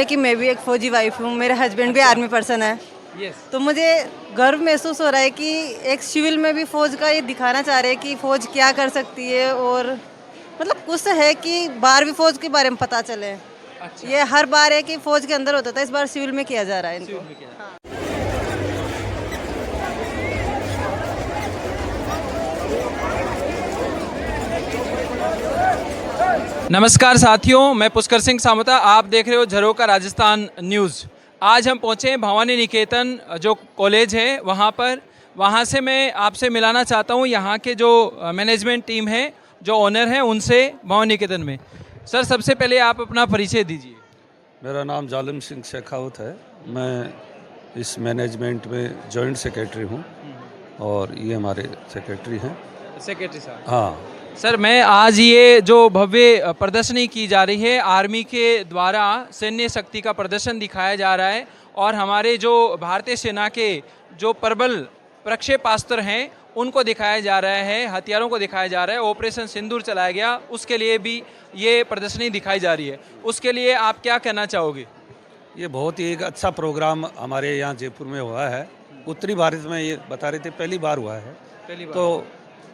कि मैं भी एक फौजी वाइफ हूँ, मेरे हस्बैंड भी आर्मी पर्सन है। तो मुझे गर्व महसूस हो रहा है कि एक सिविल में भी फौज का ये दिखाना चाह रहे हैं कि फौज क्या कर सकती है, और मतलब कुछ है कि बाहर भी फौज के बारे में पता चले। अच्छा। ये हर बार है कि फौज के अंदर होता था, इस बार सिविल में किया जा रहा है इनको। नमस्कार साथियों, मैं पुष्कर सिंह सामता, आप देख रहे हो झरोका राजस्थान न्यूज़। आज हम पहुँचे हैं भवानी निकेतन जो कॉलेज है वहाँ पर। वहाँ से मैं आपसे मिलाना चाहता हूँ यहाँ के जो मैनेजमेंट टीम है, जो ओनर हैं, उनसे भवानी निकेतन में। सर, सबसे पहले आप अपना परिचय दीजिए। मेरा नाम जालिम सिंह शेखावत है। मैं इस मैनेजमेंट में जॉइंट सेक्रेटरी हूँ और ये हमारे सेक्रेटरी हैं। सेक्रेटरी साहब। हाँ सर, मैं आज ये जो भव्य प्रदर्शनी की जा रही है, आर्मी के द्वारा सैन्य शक्ति का प्रदर्शन दिखाया जा रहा है और हमारे जो भारतीय सेना के जो प्रबल प्रक्षेपास्त्र हैं उनको दिखाया जा रहा है, हथियारों को दिखाया जा रहा है। ऑपरेशन सिंदूर चलाया गया, उसके लिए भी ये प्रदर्शनी दिखाई जा रही है। उसके लिए आप क्या कहना चाहोगे? ये बहुत ही एक अच्छा प्रोग्राम हमारे यहाँ जयपुर में हुआ है। उत्तरी भारत में ये बता रहे थे पहली बार हुआ है। तो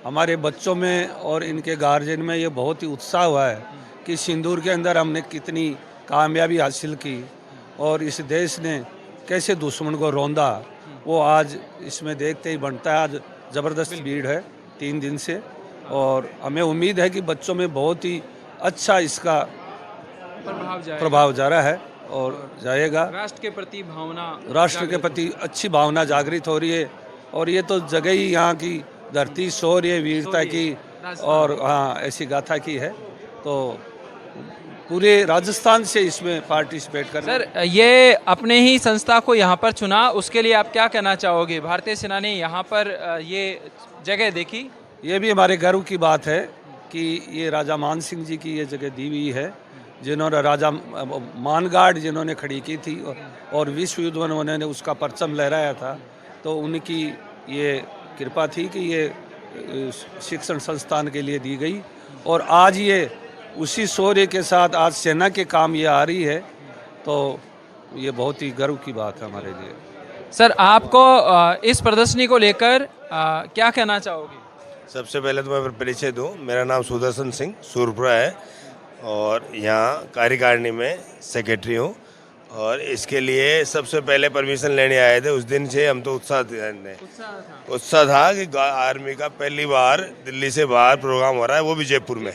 हमारे बच्चों में और इनके गार्जियन में ये बहुत ही उत्साह हुआ है कि सिंदूर के अंदर हमने कितनी कामयाबी हासिल की और इस देश ने कैसे दुश्मन को रौंदा, वो आज इसमें देखते ही बनता है। आज ज़बरदस्त भीड़ है 3 दिन से और हमें उम्मीद है कि बच्चों में बहुत ही अच्छा इसका प्रभाव जा रहा है और जाएगा। राष्ट्र के प्रति भावना, राष्ट्र के प्रति अच्छी भावना जागृत हो रही है और ये तो जगह ही यहाँ की धरती शौर्य वीरता की और हाँ ऐसी गाथा की है। तो पूरे राजस्थान से इसमें पार्टिसिपेट कर। सर, ये अपने ही संस्था को यहाँ पर चुना, उसके लिए आप क्या कहना चाहोगे? भारतीय सेना ने यहाँ पर ये जगह देखी, ये भी हमारे गर्व की बात है कि ये राजा मान सिंह जी की ये जगह दी हुई है, जिन्होंने राजा मानगार्ड जिन्होंने खड़ी की थी और विश्व युद्ध में उन्होंने उसका परचम लहराया था। तो उनकी ये कृपा थी कि ये शिक्षण संस्थान के लिए दी गई और आज ये उसी शौर्य के साथ आज सेना के काम ये आ रही है। तो ये बहुत ही गर्व की बात है हमारे लिए। सर, आपको इस प्रदर्शनी को लेकर क्या कहना चाहोगे? सबसे पहले तो मैं परिचय दूं, मेरा नाम सुदर्शन सिंह सूरपुरा है और यहाँ कार्यकारिणी में सेक्रेटरी हूँ और इसके लिए सबसे पहले परमिशन लेने आए थे। उस दिन से हम तो उत्साह था कि आर्मी का पहली बार दिल्ली से बाहर प्रोग्राम हो रहा है, वो भी जयपुर में।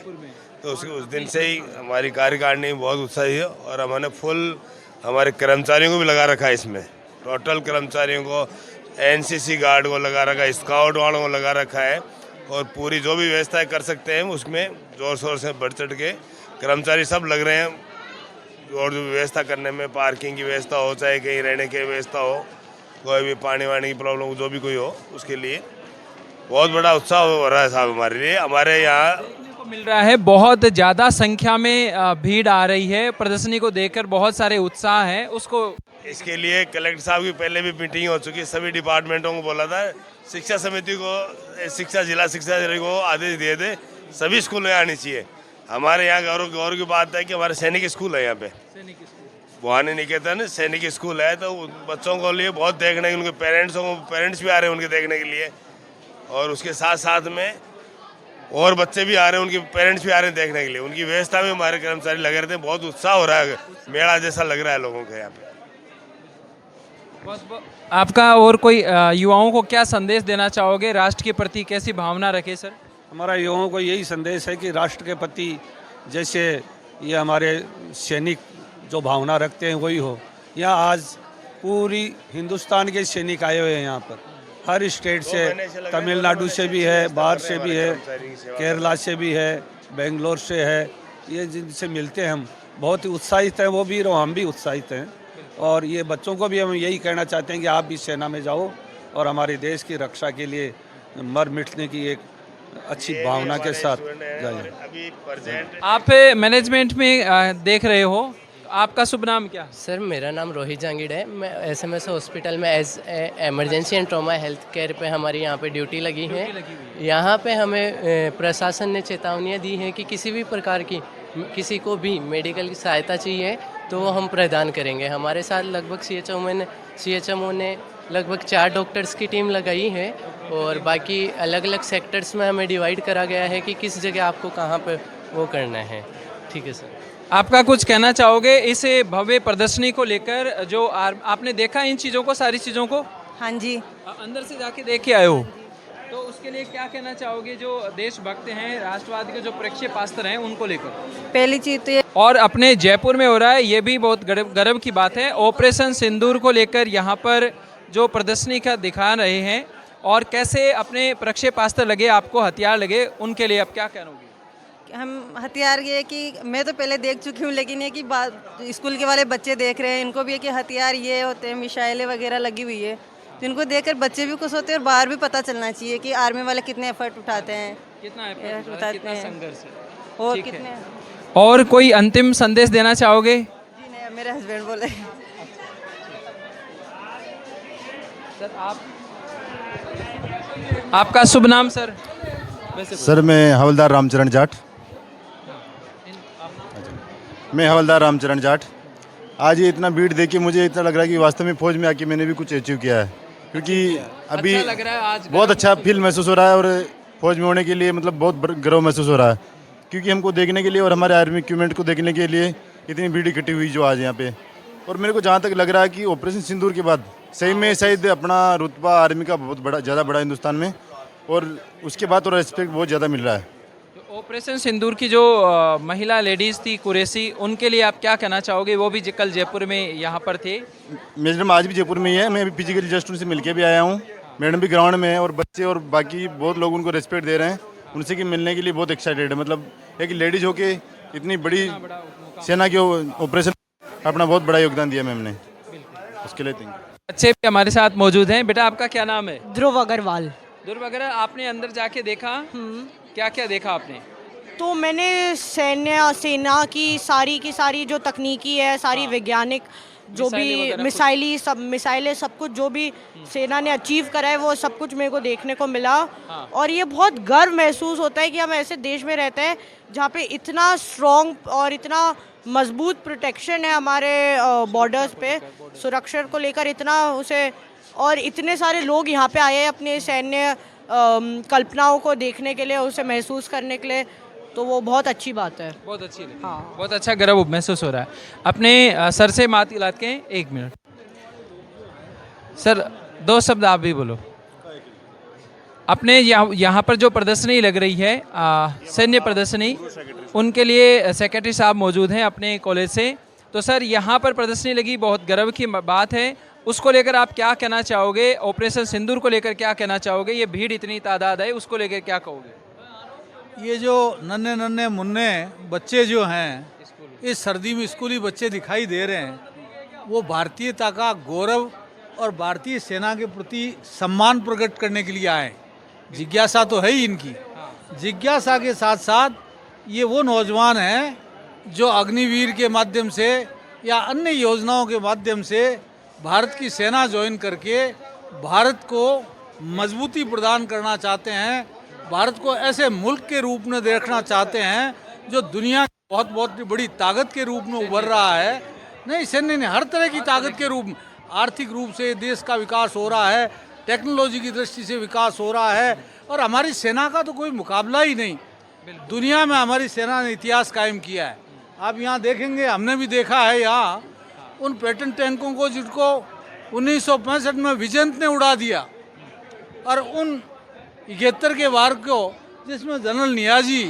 तो उस दिन से ही हमारी कार्यकारिणी बहुत उत्साही है और हमने फुल हमारे कर्मचारियों को भी लगा रखा है इसमें। टोटल कर्मचारियों को, एनसीसी गार्ड को लगा रखा है, स्काउट वालों को लगा रखा है और पूरी जो भी व्यवस्थाएं कर सकते हैं उसमें जोर शोर से बढ़ चढ़ के कर्मचारी सब लग रहे हैं। और जो व्यवस्था करने में, पार्किंग की व्यवस्था हो, चाहे कहीं रहने की व्यवस्था हो, कोई भी पानी वानी की प्रॉब्लम जो भी कोई हो, उसके लिए बहुत बड़ा उत्साह हो रहा है साहब हमारे लिए। हमारे यहाँ मिल रहा है बहुत ज़्यादा संख्या में भीड़ आ रही है, प्रदर्शनी को देखकर बहुत सारे उत्साह है। उसको इसके लिए कलेक्टर साहब की पहले भी मीटिंग हो चुकी है, सभी डिपार्टमेंटों को बोला था, शिक्षा समिति को, जिला शिक्षा को आदेश दिए थे सभी स्कूल में आनी चाहिए। हमारे यहाँ गौरव की बात है कि हमारे सैनिक स्कूल है, यहाँ पे भवानी निकेतन सैनिक स्कूल है। तो बच्चों को लिए बहुत देखने के, उनके पेरेंट्स भी आ रहे हैं उनके देखने के लिए और उसके साथ साथ में और बच्चे भी आ रहे हैं, उनके पेरेंट्स भी आ रहे हैं देखने के लिए। उनकी व्यवस्था में हमारे कर्मचारी लगे रहते हैं, बहुत उत्साह हो रहा है, मेला जैसा लग रहा है लोगों के यहाँ पे। आपका और कोई युवाओं को क्या संदेश देना चाहोगे? राष्ट्र के प्रति कैसी भावना रखे सर? हमारा युवाओं को यही संदेश है कि राष्ट्र के प्रति जैसे ये हमारे सैनिक जो भावना रखते हैं वही हो। यहाँ आज पूरी हिंदुस्तान के सैनिक आए हुए हैं यहाँ पर, हर स्टेट से, तमिलनाडु से भी है, बाहर से भी है, केरला से भी है, बेंगलोर से है। ये जिनसे मिलते हैं हम बहुत ही उत्साहित हैं, वो भी और हम भी उत्साहित हैं। और ये बच्चों को भी हम यही कहना चाहते हैं कि आप भी सेना में जाओ और हमारे देश की रक्षा के लिए मर मिटने की एक अच्छी भावना के साथ जाइए। आप मैनेजमेंट में देख रहे हो, आपका शुभ नाम क्या? सर, मेरा नाम रोहित जांगीड़ है। मैं एसएमएस हॉस्पिटल में as emergency and trauma health care पे हमारी यहाँ पे ड्यूटी लगी है। यहाँ पे हमें प्रशासन ने चेतावनियाँ दी हैं कि किसी भी प्रकार की किसी को भी मेडिकल की सहायता चाहिए तो वो हम प्रदान करेंगे। हमारे साथ लगभग CHMO ने लगभग 4 डॉक्टर्स की टीम लगाई है और बाकी अलग अलग सेक्टर्स में हमें डिवाइड करा गया है कि किस जगह आपको कहाँ पे वो करना है। ठीक है सर। आपका कुछ कहना चाहोगे इस भव्य प्रदर्शनी को लेकर? जो आपने देखा इन चीज़ों को, सारी चीज़ों को हाँ जी। अंदर से जाके देख के आए हो, तो उसके लिए क्या कहना चाहोगे जो देशभक्त हैं, राष्ट्रवाद के जो प्रक्षेपास्त्र हैं, उनको लेकर? पहली चीज़ तो ये और अपने जयपुर में हो रहा है, ये भी बहुत गर्व की बात है। ऑपरेशन सिंदूर को लेकर यहाँ पर जो प्रदर्शनी का दिखा रहे हैं और कैसे अपने प्रक्षेपास्त्र लगे, आपको हथियार लगे, उनके लिए आप क्या कहोगे? हम हथियार ये कि मैं तो पहले देख चुकी हूँ, लेकिन ये कि स्कूल के वाले बच्चे देख रहे हैं, इनको भी है कि हथियार ये होते हैं, मिसाइलें वगैरह लगी हुई है, तो इनको देखकर बच्चे भी खुश होते हैं और बाहर भी पता चलना चाहिए कि आर्मी वाले कितने एफर्ट उठाते हैं, कितना एफर्ट उठाते कितना हैं संघर्ष है। और ठीक है। कितने। और कोई अंतिम संदेश देना चाहोगे? जी नहीं, मेरे हस्बैंड बोले। सर आपका शुभ नाम सर? सर मैं हवलदार रामचरण जाट। मैं हवलदार रामचरण जाट। आज ये इतना भीड़ देख के मुझे इतना लग रहा है कि वास्तव में फौज में आके मैंने भी कुछ अचीव किया है, क्योंकि अभी अच्छा लग रहा है आज, बहुत अच्छा फील महसूस हो रहा है और फौज में होने के लिए मतलब बहुत गर्व महसूस हो रहा है, क्योंकि हमको देखने के लिए और हमारे आर्मी इक्विपमेंट को देखने के लिए इतनी भीड़ इकट्ठी हुई जो आज यहाँ पे। और मेरे को जहाँ तक लग रहा है कि ऑपरेशन सिंदूर के बाद सही में शायद अपना रुतबा आर्मी का बहुत बड़ा, ज़्यादा बड़ा हिंदुस्तान में, और उसके बाद और रिस्पेक्ट बहुत ज़्यादा मिल रहा है। तो ऑपरेशन सिंदूर की जो महिला लेडीज़ थी कुरैशी, उनके लिए आप क्या कहना चाहोगे? वो भी कल जयपुर में यहाँ पर थे। मैडम आज भी जयपुर में ही है, मैं अभी फिजिकली जस्ट उनसे मिलके भी आया हूँ। मैडम भी ग्राउंड में है और बच्चे और बाकी बहुत लोग उनको रिस्पेक्ट दे रहे हैं, उनसे कि मिलने के लिए बहुत एक्साइटेड है। मतलब एक लेडीज होके इतनी बड़ी सेना के ऑपरेशन अपना बहुत बड़ा योगदान दिया मैम ने, उसके लिए थैंक यू। बच्चे भी हमारे साथ मौजूद हैं। बेटा आपका क्या नाम है? ध्रुव अग्रवाल। ध्रुव अग्रवाल, आपने अंदर जाके देखा, क्या क्या देखा आपने? तो मैंने सेना की सारी जो तकनीकी है, सारी वैज्ञानिक जो भी मिसाइलें सब कुछ जो भी सेना ने अचीव करा है, वो सब कुछ मेरे को देखने को मिला। और ये बहुत गर्व महसूस होता है कि हम ऐसे देश में रहते हैं जहाँ पे इतना स्ट्रॉन्ग और इतना मजबूत प्रोटेक्शन है हमारे बॉर्डर्स पे, सुरक्षा को लेकर इतना उसे, और इतने सारे लोग यहाँ पे आए हैं अपने सैन्य कल्पनाओं को देखने के लिए, उसे महसूस करने के लिए, तो वो बहुत अच्छी बात है। बहुत अच्छी लगी। हाँ। बहुत अच्छा गर्व महसूस हो रहा है। अपने सर से बात लाते हैं, 1 मिनट सर, 2 शब्द आप भी बोलो। अपने यहाँ पर जो प्रदर्शनी लग रही है, सैन्य प्रदर्शनी, उनके लिए सेक्रेटरी साहब मौजूद हैं अपने कॉलेज से। तो सर यहाँ पर प्रदर्शनी लगी, बहुत गर्व की बात है, उसको लेकर आप क्या कहना चाहोगे? ऑपरेशन सिंदूर को लेकर क्या कहना चाहोगे? ये भीड़ इतनी तादाद है, उसको लेकर क्या कहोगे? ये जो नन्हे नन्हे मुन्ने बच्चे जो हैं, इस सर्दी में स्कूली बच्चे दिखाई दे रहे हैं, वो भारतीयता का गौरव और भारतीय सेना के प्रति सम्मान प्रकट करने के लिए आए। जिज्ञासा तो है ही इनकी। जिज्ञासा के साथ साथ ये वो नौजवान हैं जो अग्निवीर के माध्यम से या अन्य योजनाओं के माध्यम से भारत की सेना ज्वाइन करके भारत को मजबूती प्रदान करना चाहते हैं, भारत को ऐसे मुल्क के रूप में देखना चाहते हैं जो दुनिया की बहुत बहुत बड़ी ताकत के रूप में उभर रहा है। नहीं, सैन्य ने हर तरह की ताकत के रूप में, आर्थिक रूप से देश का विकास हो रहा है, टेक्नोलॉजी की दृष्टि से विकास हो रहा है, और हमारी सेना का तो कोई मुकाबला ही नहीं। दुनिया में हमारी सेना ने इतिहास कायम किया है। आप यहाँ देखेंगे, हमने भी देखा है यहाँ उन पैटर्न टैंकों को जिनको 1965 में विजयंत ने उड़ा दिया, और उन 71 के वार को जिसमें जनरल नियाजी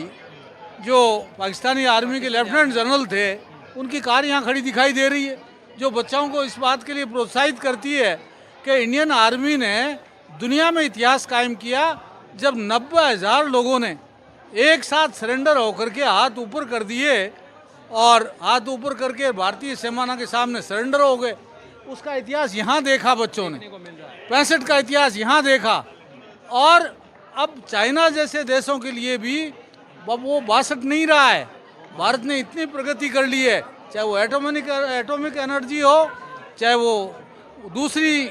जो पाकिस्तानी आर्मी के लेफ्टिनेंट जनरल थे, उनकी कार यहाँ खड़ी दिखाई दे रही है, जो बच्चों को इस बात के लिए प्रोत्साहित करती है कि इंडियन आर्मी ने दुनिया में इतिहास कायम किया जब 90,000 लोगों ने एक साथ सरेंडर होकर के हाथ ऊपर कर दिए, और हाथ ऊपर करके भारतीय सेना के सामने सरेंडर हो गए। उसका इतिहास यहाँ देखा बच्चों ने, 65 का इतिहास यहाँ देखा। और अब चाइना जैसे देशों के लिए भी अब वो 62 नहीं रहा है। भारत ने इतनी प्रगति कर ली है, चाहे वो एटॉमिक एनर्जी हो, चाहे वो दूसरी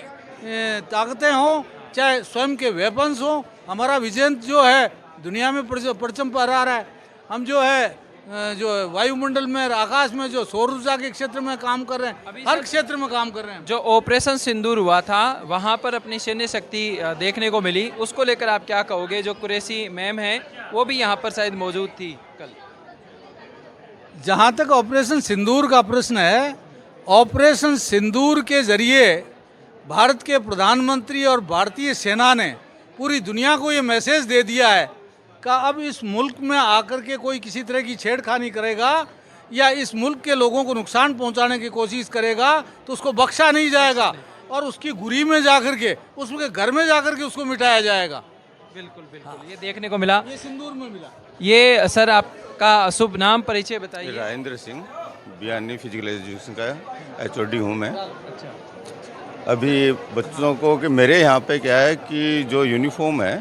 ताकतें हों, चाहे स्वयं के वेपन्स हों। हमारा विजयंत जो है दुनिया में परचम फहरा रहा है। हम जो है जो वायुमंडल में, आकाश में, जो सौर ऊर्जा के क्षेत्र में काम कर रहे हैं, हर क्षेत्र में काम कर रहे हैं। जो ऑपरेशन सिंदूर हुआ था वहाँ पर अपनी सैन्य शक्ति देखने को मिली, उसको लेकर आप क्या कहोगे? जो कुरैशी मैम है वो भी यहाँ पर शायद मौजूद थी कल। जहाँ तक ऑपरेशन सिंदूर का प्रश्न है, ऑपरेशन सिंदूर के जरिए भारत के प्रधानमंत्री और भारतीय सेना ने पूरी दुनिया को ये मैसेज दे दिया है कि अब इस मुल्क में आकर के कोई किसी तरह की छेड़खानी करेगा या इस मुल्क के लोगों को नुकसान पहुंचाने की कोशिश करेगा तो उसको बख्शा नहीं जाएगा और उसकी गुरी में जाकर के, उसके घर में जाकर के उसको मिटाया जाएगा। बिल्कुल बिल्कुल, ये देखने को मिला, ये सिंदूर में मिला। ये सर आपका शुभ नाम परिचय बताइए। राजेंद्र सिंह, बयानी फिजिकल एजुकेशन का HOD हूँ मैं। अभी बच्चों को कि मेरे यहाँ पे क्या है कि जो यूनिफॉर्म है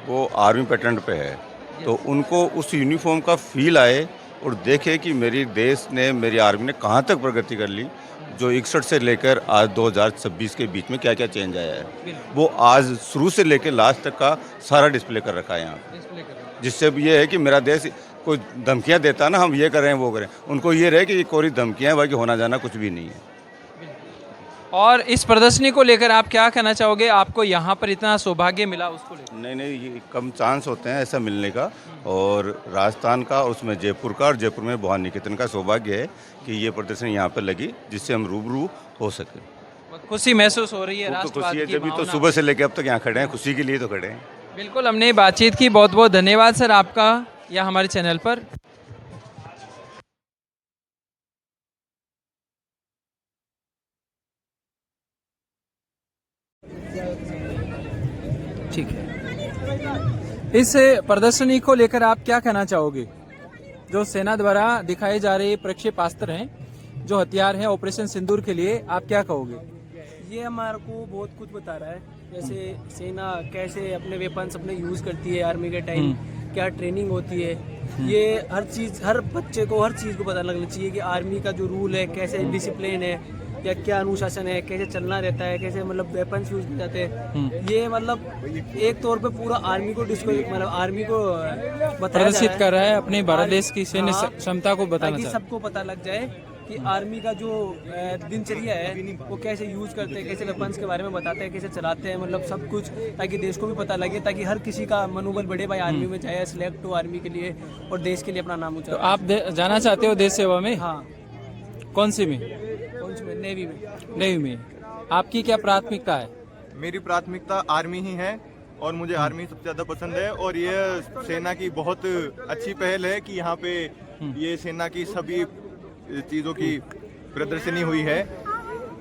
वो आर्मी पैटर्न पे है, तो उनको उस यूनिफॉर्म का फील आए और देखे कि मेरी देश ने, मेरी आर्मी ने कहाँ तक प्रगति कर ली। जो 61 से लेकर आज 2026 के बीच में क्या क्या चेंज आया है, वो आज शुरू से लेकर लास्ट तक का सारा डिस्प्ले कर रखा है यहाँ पे। जिससे ये है कि मेरा देश कोई धमकियाँ देता ना, हम ये करें वो करें, उनको ये रहे कि ये कोई धमकियाँ, बाकी होना जाना कुछ भी नहीं है। और इस प्रदर्शनी को लेकर आप क्या कहना चाहोगे? आपको यहाँ पर इतना सौभाग्य मिला उसको लेकर? नहीं, ये कम चांस होते हैं ऐसा मिलने का, और राजस्थान का, उसमें जयपुर का, और जयपुर में भवानी निकेतन का सौभाग्य है कि ये प्रदर्शनी यहाँ पर लगी, जिससे हम रूबरू हो सके। खुशी महसूस हो रही है? तो खुशी है, जब तो सुबह से लेकर अब तक यहाँ खड़े हैं, खुशी के लिए तो खड़े हैं। बिल्कुल, हमने बातचीत की। बहुत बहुत धन्यवाद सर आपका या हमारे चैनल पर। ठीक है, इस प्रदर्शनी को लेकर आप क्या कहना चाहोगे? जो सेना द्वारा दिखाए जा रहे प्रक्षेपास्त्र हैं, जो हथियार हैं ऑपरेशन सिंदूर के लिए, आप क्या कहोगे? ये हमारे को बहुत कुछ बता रहा है, जैसे सेना कैसे अपने वेपन्स अपने यूज़ करती है आर्मी के टाइम, क्या ट्रेनिंग होती है। ये हर चीज़, हर बच्चे को हर चीज़ को पता लगना चाहिए कि आर्मी का जो रूल है, कैसे डिसिप्लिन है, या क्या अनुशासन है, कैसे चलना रहता है, कैसे मतलब वेपन्स यूज किए जाते हैं। ये मतलब एक तौर पे पूरा आर्मी को मतलब आर्मी को प्रदर्शित कर रहा है, अपने भारत देश की सैन्य क्षमता को बताना ताकि सबको पता लग जाए कि आर्मी का जो दिनचर्या है वो कैसे यूज करते हैं, कैसे वेपन्स के बारे में बताते हैं, कैसे चलाते हैं, मतलब सब कुछ, ताकि देश को भी पता लगे, ताकि हर किसी का मनोबल बढ़े, भाई आर्मी में जाए, सिलेक्ट हो आर्मी के लिए और देश के लिए अपना नाम ऊंचा। तो आप जाना चाहते हो देश सेवा में? हाँ। कौन सी में? नेवी में। नेवी में। आपकी क्या प्राथमिकता है? मेरी प्राथमिकता आर्मी ही है और मुझे आर्मी सबसे ज़्यादा पसंद है, और ये सेना की बहुत अच्छी पहल है कि यहाँ पे ये सेना की सभी चीज़ों की प्रदर्शनी हुई है,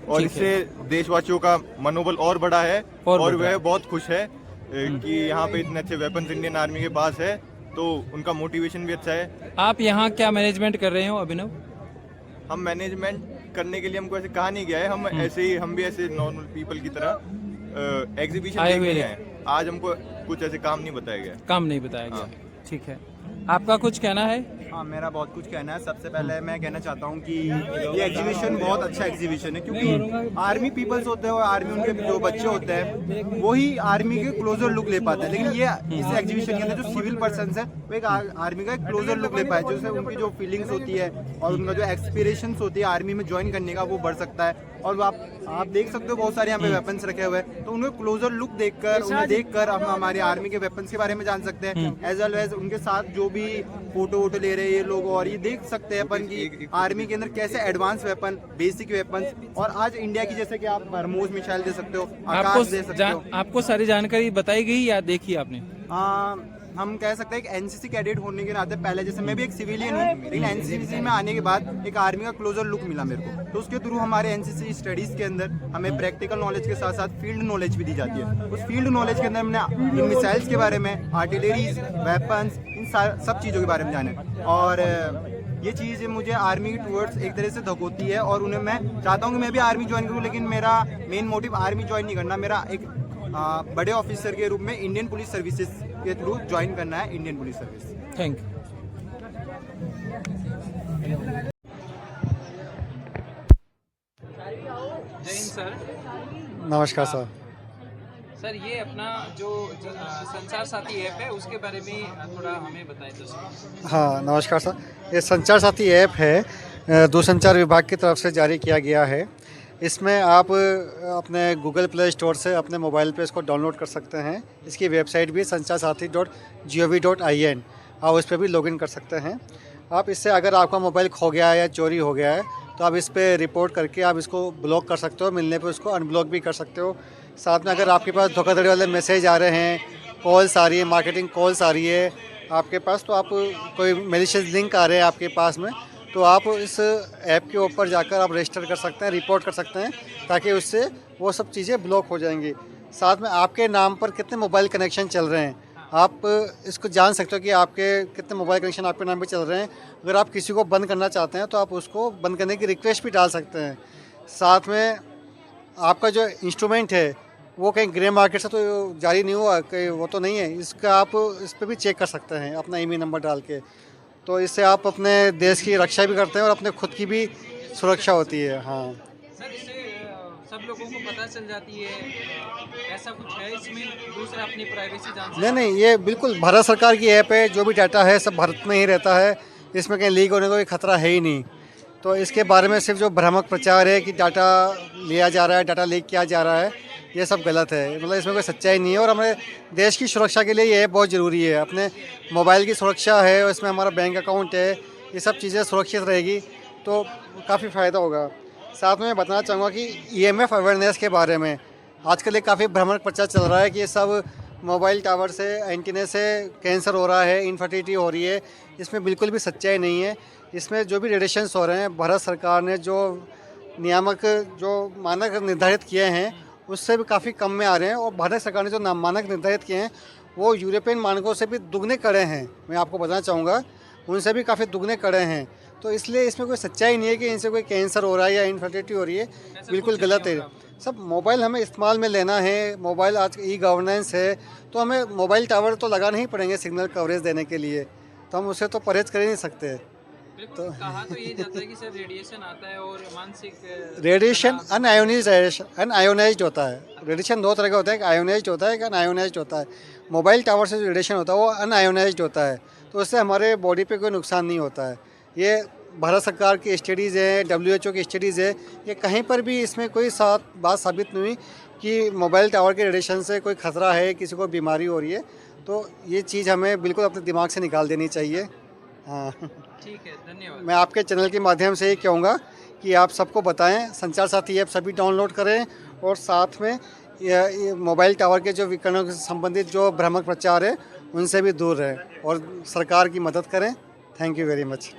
और इससे देशवासियों का मनोबल और बढ़ा है, और वह बहुत खुश है कि यहाँ पे इतने अच्छे वेपन्स इंडियन आर्मी के पास है, तो उनका मोटिवेशन भी अच्छा है। आप यहाँ क्या मैनेजमेंट कर रहे हो अभिनव? हम मैनेजमेंट करने के लिए हमको ऐसे कहा नहीं गया है, हम ऐसे ही, हम भी ऐसे नॉर्मल पीपल की तरह एग्जीबिशन देखने हैं। आज हमको कुछ ऐसे काम नहीं बताया गया। काम नहीं बताया गया, ठीक है। आपका कुछ कहना है? हाँ, मेरा बहुत कुछ कहना है। सबसे पहले मैं कहना चाहता हूँ कि ये एग्जीबिशन बहुत अच्छा एग्जीबिशन है, क्योंकि आर्मी पीपल्स होते हैं और आर्मी उनके जो बच्चे होते हैं वही आर्मी के क्लोजर लुक ले पाते हैं, लेकिन ये इस एग्जीबिशन के अंदर जो सिविल पर्सन है वो एक आर्मी का एक क्लोजर लुक ले पाए, जिससे उनकी जो फीलिंग्स होती है और उनका जो एक्सपीरियंस होती है आर्मी में ज्वाइन करने का, वो बढ़ सकता है। और आप देख सकते हो बहुत सारे यहाँ पे वेपन्स रखे हुए हैं, तो उन्हें क्लोजर लुक देखकर, उन्हें देखकर हम हमारे आर्मी के वेपन्स के बारे में जान सकते हैं, एज वेल एज उनके साथ जो भी फोटो वोटो ले रहे हैं ये लोग, और ये देख सकते हैं अपन की आर्मी के अंदर कैसे एडवांस वेपन, बेसिक वेपन्स, और आज इंडिया की जैसे कि आप ब्रह्मोस मिसाइल दे सकते हो, आकाश दे सकते हो। आपको सारी जानकारी बताई गई या देखी आपने? हम कह सकते हैं कि एनसीसी कैडेट होने के नाते, पहले जैसे मैं भी एक सिविलियन हूँ, लेकिन एनसीसी में आने के बाद एक आर्मी का क्लोजर लुक मिला मेरे को, तो उसके थ्रू हमारे एनसीसी स्टडीज़ के अंदर हमें प्रैक्टिकल नॉलेज के साथ साथ फील्ड नॉलेज भी दी जाती है। उस फील्ड नॉलेज के अंदर हमने इन मिसाइल्स के बारे में, आर्टिलरीज, वेपन्स, इन सब चीज़ों के बारे में जाने, और ये चीज़ मुझे आर्मी टूवर्ड्स एक तरह से धकोती है, और उन्हें मैं चाहता हूँ कि मैं भी आर्मी ज्वाइन करूँ, लेकिन मेरा मेन मोटिव आर्मी ज्वाइन नहीं करना, मेरा एक बड़े ऑफिसर के रूप में इंडियन पुलिस सर्विसेज के थ्रू ज्वाइन करना है, Indian police service. Thank you. जय हिंद सर। नमस्कार सर। सर, ये अपना जो संचार साथी ऐप है उसके बारे में थोड़ा हमें बताएं तो। हाँ, नमस्कार सर। ये संचार साथी ऐप है, दूरसंचार विभाग की तरफ से जारी किया गया है। इसमें आप अपने गूगल प्ले स्टोर से अपने मोबाइल पे इसको डाउनलोड कर सकते हैं। इसकी वेबसाइट भी sancharsati.gov.in, आप उस पर भी लॉगिन कर सकते हैं। आप इससे अगर आपका मोबाइल खो गया है या चोरी हो गया है तो आप इस पर रिपोर्ट करके आप इसको ब्लॉक कर सकते हो, मिलने पे उसको अनब्लॉक भी कर सकते हो। साथ में अगर आपके पास धोखाधड़ी वाले मैसेज आ रहे हैं, कॉल्स आ रही है, मार्केटिंग कॉल्स आ रही है आपके पास, तो आप कोई मेलिशियस लिंक आ रहे हैं आपके पास में, तो आप इस ऐप के ऊपर जाकर आप रजिस्टर कर सकते हैं, रिपोर्ट कर सकते हैं, ताकि उससे वो सब चीज़ें ब्लॉक हो जाएंगी। साथ में आपके नाम पर कितने मोबाइल कनेक्शन चल रहे हैं, आप इसको जान सकते हो कि आपके कितने मोबाइल कनेक्शन आपके नाम पे चल रहे हैं। अगर आप किसी को बंद करना चाहते हैं तो आप उसको बंद करने की रिक्वेस्ट भी डाल सकते हैं। साथ में आपका जो इंस्ट्रूमेंट है वो कहीं ग्रे मार्केट से तो जारी नहीं हुआ, कहीं वो तो नहीं है, इसका आप इस पर भी चेक कर सकते हैं अपना ईमेल नंबर डाल के। तो इससे आप अपने देश की रक्षा भी करते हैं और अपने खुद की भी सुरक्षा होती है। हाँ सर, इससे सब लोगों को पता चल जाती है, ऐसा कुछ है इसमें, दूसरा अपनी प्राइवेसी जान सकते हैं? नहीं, ये बिल्कुल भारत सरकार की ऐप है। जो भी डाटा है सब भारत में ही रहता है, इसमें कहीं लीक होने का कोई खतरा है ही नहीं। तो इसके बारे में सिर्फ जो भ्रामक प्रचार है कि डाटा लिया जा रहा है, डाटा लीक किया जा रहा है, ये सब गलत है। मतलब इसमें कोई सच्चाई नहीं है। और हमारे देश की सुरक्षा के लिए ये बहुत ज़रूरी है। अपने मोबाइल की सुरक्षा है और इसमें हमारा बैंक अकाउंट है, ये सब चीज़ें सुरक्षित रहेगी तो काफ़ी फ़ायदा होगा। साथ में मैं बताना चाहूँगा कि EMF अवेयरनेस के बारे में आजकल एक काफ़ी भ्रामक प्रचार चल रहा है कि ये सब मोबाइल टावर से, एंटीने से कैंसर हो रहा है, इनफर्टिलिटी हो रही है। इसमें बिल्कुल भी सच्चाई नहीं है। इसमें जो भी रेडिएशंस हो रहे हैं, भारत सरकार ने जो नियामक, जो मानक निर्धारित किए हैं उससे भी काफ़ी कम में आ रहे हैं। और भारत सरकार ने जो मानक निर्धारित किए हैं वो यूरोपियन मानकों से भी दुगने कड़े हैं। मैं आपको बताना चाहूँगा उनसे भी काफ़ी दुगने कड़े हैं। तो इसलिए इसमें कोई सच्चाई नहीं है कि इनसे कोई कैंसर हो रहा है या इनफर्टिलिटी हो रही है, बिल्कुल गलत है। सब मोबाइल हमें इस्तेमाल में लेना है। मोबाइल आज ई-गवर्नेंस है तो हमें मोबाइल टावर तो लगाने ही पड़ेंगे सिग्नल कवरेज देने के लिए, तो हम उससे तो परहेज कर ही नहीं सकते। तो कहा तो ये जाता है कि सर रेडिएशन आता है और मानसिक रेडिएशन अनआयोनाइज्ड होता है। रेडिएशन दो तरह का होता है, एक आयोनाइज्ड होता है, एक अनआयोनाइज्ड होता है। मोबाइल टावर से जो रेडिएशन होता है वो अनआयोनाइज्ड होता है, तो उससे हमारे बॉडी पे कोई नुकसान नहीं होता है। ये भारत सरकार की स्टडीज़ हैं, WHO की स्टडीज़ है, ये कहीं पर भी इसमें कोई बात साबित नहीं हुई कि मोबाइल टावर के रेडिएशन से कोई खतरा है, किसी को बीमारी हो रही है। तो ये चीज़ हमें बिल्कुल अपने दिमाग से निकाल देनी चाहिए। हाँ ठीक है, धन्यवाद। मैं आपके चैनल के माध्यम से ये कहूँगा कि आप सबको बताएं, संचार साथी ऐप सभी डाउनलोड करें और साथ में ये मोबाइल टावर के जो विकिरणों से संबंधित जो भ्रामक प्रचार है उनसे भी दूर रहें और सरकार की मदद करें। Thank you very much.